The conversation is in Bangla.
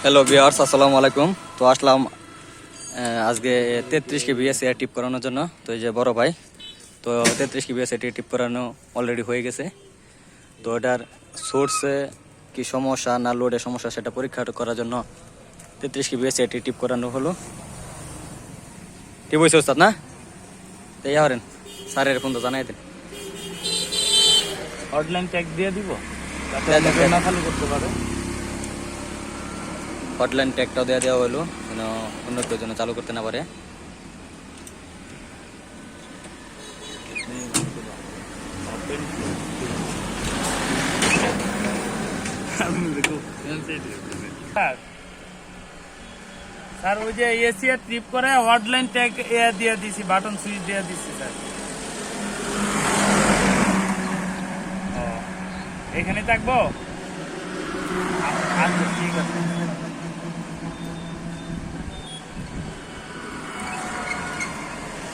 হ্যালো ভিউয়ার্স, আসসালামু আলাইকুম। তো আসলাম আজকে 33 কেবি এসি টিপ করানোর জন্য। তো এই যে বড় ভাই, তো 33 কেবি এসি টিপ করানো অলরেডি হয়ে গেছে। তো এটার সোর্সে কি সমস্যা না লোডের সমস্যা সেটা পরীক্ষা করার জন্য 33 কেবি এসি টিপ করানো হলো। টিপ হয়েছে ওস্তাদ না? তো এই হরেন স্যারের ফোন তো জানাই দেন। হটলাইন ট্যাগ দিয়ে দিব যাতে দেন, দেন, লোড না দেন। খালি করতে পারে। হটলাইন ট্যাগটাও দেওয়া হলো যেন অন্য কেউ যেন চালু করতে না পারে। স্যার ওই যে এসি এর ট্রিপ করে হটলাইন ট্যাগ দিয়ে দিছি, বাটন সুইচ দিয়ে দিছি স্যার। এখানে থাকবো। আচ্ছা ঠিক আছে।